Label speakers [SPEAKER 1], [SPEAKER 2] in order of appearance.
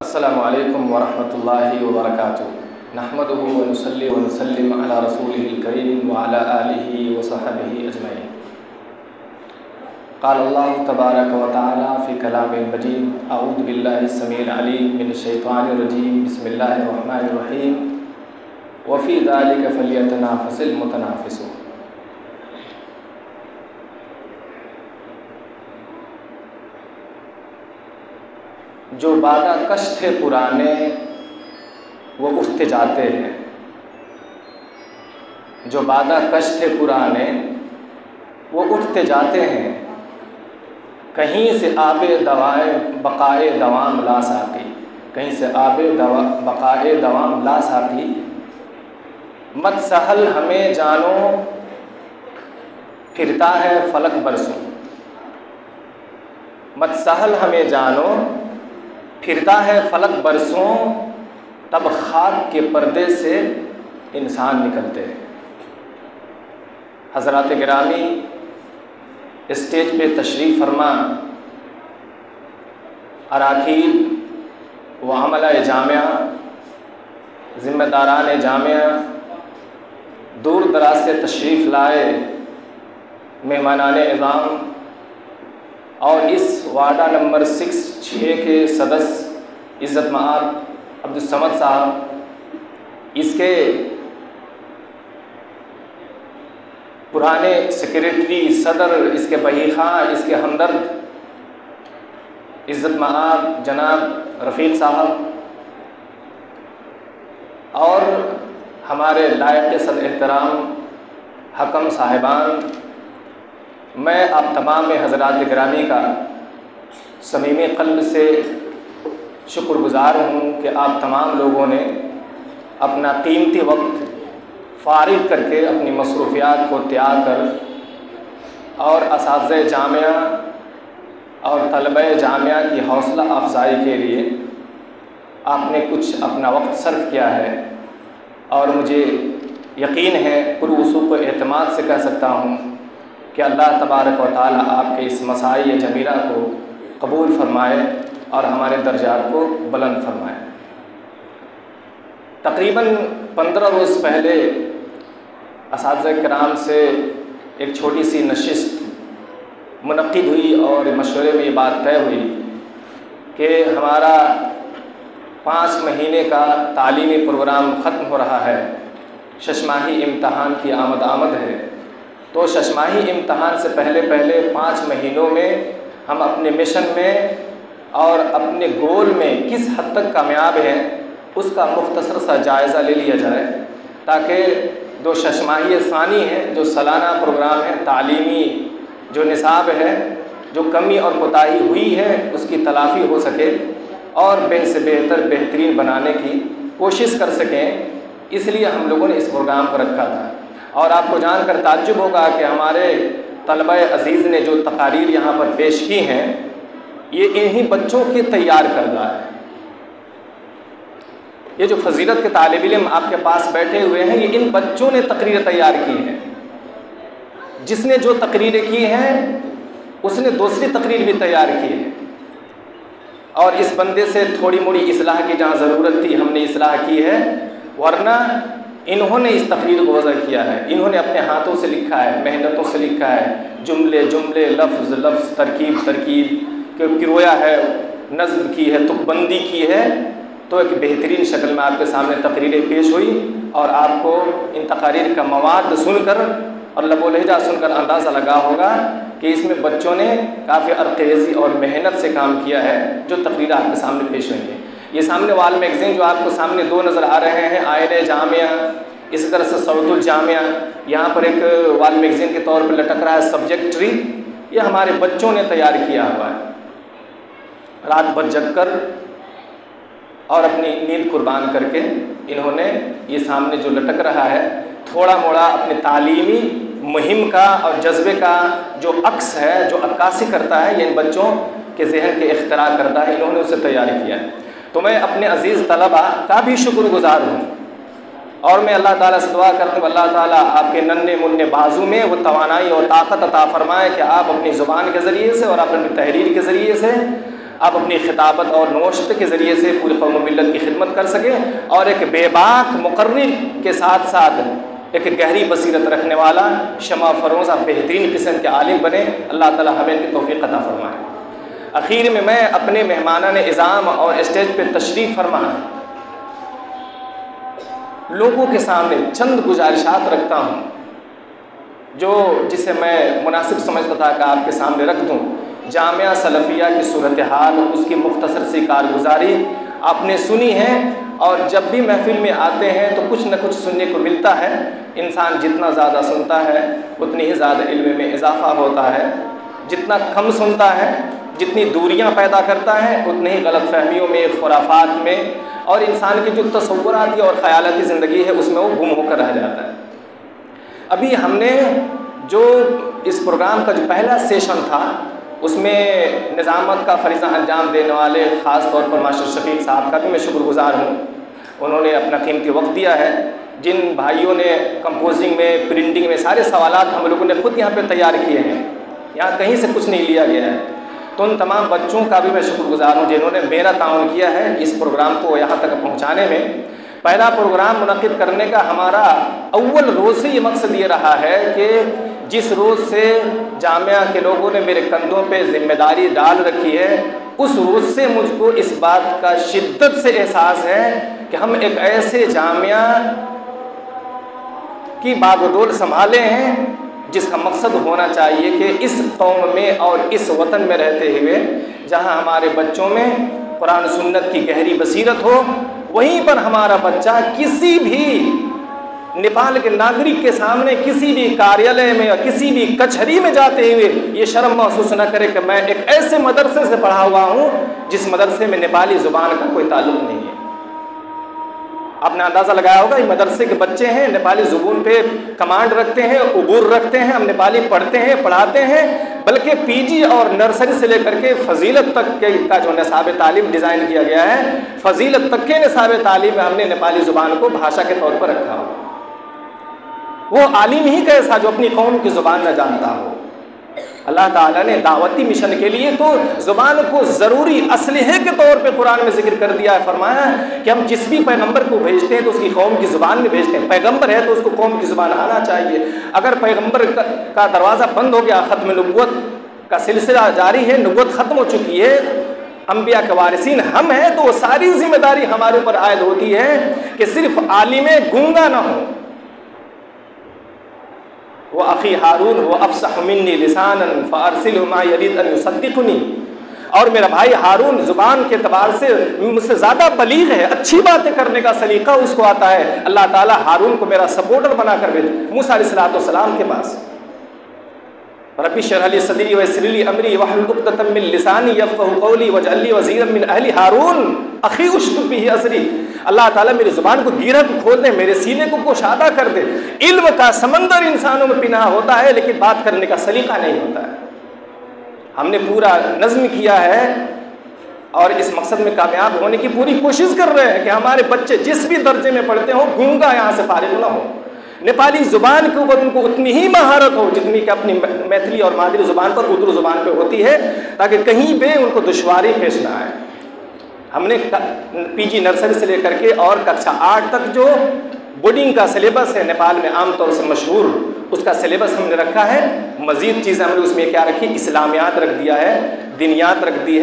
[SPEAKER 1] अस्सलामु अलैकुम वरहमतुल्लाहि वबरकातुहू। नहमदुहु व नुसल्ली व नुसल्लिम अला रसूलिहिल करीम व अला आलिहि व सहबिहि अजमईन। क़ाल अल्लाहु तबारक व तआला फ़ी कलामिल मजीद। अऊज़ु बिल्लाहि समीइल अलीम मिनश शैतानिर रजीम। बिस्मिल्लाहिर रहमानिर रहीम। व फ़ी ज़ालिका फ़ल्यतनाफ़सिल मुतनाफ़िसून। जो बादा कश थे पुराने वो उठते जाते हैं। जो बादा कश थे पुराने वो उठते जाते हैं। कहीं से आबे दवाए बकाए दवाम ला साकी। कहीं से आबे बकाए दवाम ला साकी। मत सहल हमें जानो फिरता है फलक बरसों। मत सहल हमें जानो फिरता है फलक बरसों। तब खाक के पर्दे से इंसान निकलते हैं। हज़रात गिरामी स्टेज पे तशरीफ़ फरमा, अराकीन व अमला जामिया, ज़िम्मेदारान जामिया, दूर दराज से तशरीफ़ लाए मेहमानाने इज़ाम और इस वार्डा नंबर 6 के सदस्य इज़्ज़त मआब अब्दुल समद साहब, इसके पुराने सेक्रेटरी सदर, इसके बही खां, इसके हमदर्द इज़्ज़त मआब जनाब रफ़ीक साहब और हमारे लायक सद एहतराम हकम साहिबान, मैं आप तमाम हज़रात गिरामी का समीम क़ल्ब से शुक्रगुज़ार हूँ कि आप तमाम लोगों ने अपना कीमती वक्त फ़ारिग करके अपनी मसरूफ़ियात को त्याग कर और असातिज़े जामिया और तलबे जामिया की हौसला अफजाई के लिए आपने कुछ अपना वक्त सर्फ किया है। और मुझे यकीन है, पुरवसूक़ एतमाद से कह सकता हूँ कि अल्लाह तबारक व तआला आपके इस मसाई जमीला को कबूल फ़रमाए और हमारे दर्जात को बुलंद फरमाए। तकरीबन 15 रोज़ पहले असातिज़ा किराम से एक छोटी सी नशिस्त मुनक़्क़िद हुई और मशवरे में ये बात तय हुई कि हमारा 5 महीने का तालीमी प्रोग्राम ख़त्म हो रहा है। शशमाही इम्तहान की आमद है, तो शशमाही इम्तहान से पहले 5 महीनों में हम अपने मिशन में और अपने गोल में किस हद तक कामयाब हैं उसका मुख्तसर सा जायज़ा ले लिया जाए, ताकि जो शशमाही सानी है, जो सालाना प्रोग्राम है, तालीमी जो निसाब है, जो कमी और कोताही हुई है उसकी तलाफ़ी हो सके और से बेहतर बेहतरीन बनाने की कोशिश कर सकें। इसलिए हम लोगों ने इस प्रोग्राम को रखा था। और आपको जानकर ताज्जुब होगा कि हमारे तलबे अज़ीज़ ने जो तकारीर यहाँ पर पेश की हैं ये इन्हीं बच्चों के तैयार करदा है। ये जो फजीलत के तालिब इल्म आपके पास बैठे हुए हैं, ये इन बच्चों ने तकरीरें तैयार की हैं। जिसने जो तकरीरें की हैं उसने दूसरी तकरीर भी तैयार की है। और इस बंदे से थोड़ी मोड़ी इस्लाह की जहाँ ज़रूरत थी हमने इस्लाह की है, वरना इन्होंने इस तकरीर को वज़ा किया है। इन्होंने अपने हाथों से लिखा है, मेहनतों से लिखा है, जुमले जुमले, लफ्ज़ लफ्ज़, तरकीब तरकीब के रोया है, नज़्म की है, तुकबंदी की है। तो एक बेहतरीन शक्ल में आपके सामने तकरीरें पेश हुई और आपको इन तकारीर का मवाद सुनकर और लबो लहजा सुनकर अंदाज़ा लगा होगा कि इसमें बच्चों ने काफ़ी अर्क़ेज़ी और मेहनत से काम किया है। जो तकरीर आपके सामने पेश हुई है, ये सामने वाल मैगज़ीन जो आपको सामने 2 नज़र आ रहे हैं, आयने जामिया, इसी तरह से सौतुल जामिया, यहाँ पर एक वाल मैगज़ीन के तौर पर लटक रहा है सब्जेक्ट ट्री, ये हमारे बच्चों ने तैयार किया हुआ है। रात भर जग कर और अपनी नींद कुर्बान करके इन्होंने ये सामने जो लटक रहा है, थोड़ा मोड़ा अपने तालीमी मुहिम का और जज्बे का जो अक्स है, जो अक्कासी करता है, ये इन बच्चों के जहन के इख्तरा करता है, इन्होंने उसे तैयार किया है। तो मैं अपने अज़ीज़ तलबा का भी शुक्रगुज़ार हूँ और मैं अल्लाह ताला से दुआ करता हूँ अल्लाह ताला आपके नन्हे मुन्ने बाजू में वो तवानाई और ताकत अता फ़रमाए कि आप अपनी ज़ुबान के ज़रिए से और अपनी तहरीर के ज़रिए से आप अपनी खिताबत और नोश्त के ज़रिए से पूरी कौम व मिल्लत की खिदमत कर सकें और एक बेबाक मुकर्रिर के साथ साथ एक गहरी बसीरत रखने वाला शमा फरोज़ बेहतरीन किस्म के आलिम बने। अल्लाह ताला हमें इनकी तौफ़ीक़ अता फ़रमाए। आखिर में मैं अपने मेहमानान इज़ाम और स्टेज पर तशरीफ़ फरमा लोगों के सामने चंद गुजारिशात रखता हूँ जो जिसे मैं मुनासिब समझता था कि आपके सामने रख दूँ। जामिया सलफ़िया की सूरत हाल, उसकी मुख्तसर सी कारगुजारी आपने सुनी है और जब भी महफिल में आते हैं तो कुछ न कुछ सुनने को मिलता है। इंसान जितना ज़्यादा सुनता है उतनी ही ज़्यादा इल्म में इजाफ़ा होता है, जितना कम सुनता है जितनी दूरियां पैदा करता है उतनी ही गलत फहमियों में, खुराफात में और इंसान की जो तसव्वुराती और ख़यालाती ज़िंदगी है उसमें वो गुम होकर रह जाता है। अभी हमने जो इस प्रोग्राम का जो पहला सेशन था उसमें निज़ामत का फ़रीज़ा अंजाम देने वाले ख़ास तौर पर मास्टर शफ़ीक साहब का भी मैं शुक्रगुज़ार हूँ। उन्होंने अपना कीमती वक्त दिया है। जिन भाइयों ने कंपोजिंग में, प्रिंटिंग में सारे सवालात हम लोगों ने खुद यहाँ पे तैयार किए हैं, यहाँ कहीं से कुछ नहीं लिया गया है। तो उन तमाम बच्चों का भी मैं शुक्रगुज़ार हूँ जिन्होंने मेरा ताउन किया है इस प्रोग्राम को यहाँ तक पहुँचाने में। पहला प्रोग्राम मुनक़िद करने का हमारा अव्वल रोज़ से ये मकसद ये रहा है कि जिस रोज़ से जामिया के लोगों ने मेरे कंधों पे ज़िम्मेदारी डाल रखी है उस रोज़ से मुझको इस बात का शिद्दत से एहसास है कि हम एक ऐसे जामिया की बागडोर संभाले हैं जिसका मकसद होना चाहिए कि इस कौम में और इस वतन में रहते हुए जहां हमारे बच्चों में कुरान सुन्नत की गहरी बसीरत हो, वहीं पर हमारा बच्चा किसी भी नेपाल के नागरिक के सामने किसी भी कार्यालय में या किसी भी कचहरी में जाते हुए ये शर्म महसूस न करे कि मैं एक ऐसे मदरसे से पढ़ा हुआ हूँ जिस मदरसे में नेपाली ज़ुबान का कोई ताल्लुक़ नहीं है। आपने अंदाज़ा लगाया होगा ये मदरसे के बच्चे हैं, नेपाली ज़ुबान पे कमांड रखते हैं, उबूर रखते हैं, हम नेपाली पढ़ते हैं, पढ़ाते हैं, बल्कि पीजी और नर्सरी से लेकर के फ़जीलत तक के का जो निसाब तालीम डिज़ाइन किया गया है, फ़जीलत तक के निसाब तालीम में हमने नेपाली ज़ुबान को भाषा के तौर पर रखा हो। वो आलिम ही कैसा जो अपनी कौम की ज़ुबान न जानता हो। अल्लाह ताला ने दावती मिशन के लिए तो ज़ुबान को ज़रूरी असलहे के तौर पे कुरान में ज़िक्र कर दिया है। फरमाया कि हम जिस भी पैगंबर को भेजते हैं तो उसकी कौम की ज़ुबान में भेजते हैं। पैगंबर है तो उसको कौम की ज़ुबान आना चाहिए। अगर पैगंबर का दरवाज़ा बंद हो गया, ख़त्म नबुव्वत का सिलसिला जारी है, नबुव्वत ख़त्म हो चुकी है, अंबिया के वारिसीन हम हैं, तो वो सारी जिम्मेदारी हमारे ऊपर आयद होती है कि सिर्फ आलिम गूंगा ना हो। वो अख़ी हारून वो अफ़सह मिन्नी लिसानन फ़अरसिलहु माई यरीद अन युसद्दिक़नी, और मेरा भाई हारून ज़ुबान के एतबार से मुझसे ज़्यादा बलीग़ है, अच्छी बातें करने का सलीक़ा उसको आता है। अल्लाह ताला हारून को मेरा सपोर्टर बना कर भेज मूसा अलैहिस्सलाम के पास। रब्बी इश्रह ली सदरी वयस्सिर ली अमरी वहलुल उक़दतम मिन लिसानी यफ़क़हू क़ौली वजअल ली वज़ीरन मिन अहली हारून अख़ी उश्दुद बिही अज़री। अल्लाह ताला मेरी ज़ुबान को गिरह को खोल दे, मेरे सीने को कुशादा कर दे। इल्म का समंदर इंसानों में पिना होता है लेकिन बात करने का सलीका नहीं होता है। हमने पूरा नज़्म किया है और इस मकसद में कामयाब होने की पूरी कोशिश कर रहे हैं कि हमारे बच्चे जिस भी दर्जे में पढ़ते हों गूंगा यहाँ से फारिग ना हो। नेपाली ज़ुबान के ऊपर उनको उतनी ही महारत हो जितनी कि अपनी मैथिली और मादरी ज़ुबान पर, उर्दू ज़ुबान पर होती है, ताकि कहीं पे उनको दुश्वारी पेश ना आए। हमने पीजी नर्सरी से लेकर के और कक्षा 8 तक जो बोर्डिंग का सिलेबस है नेपाल में आमतौर से मशहूर, उसका सिलेबस हमने रखा है। मज़ीद चीज़ें हमने उसमें क्या रखी, इस्लामियात रख दिया है, दीनियात रख दी है।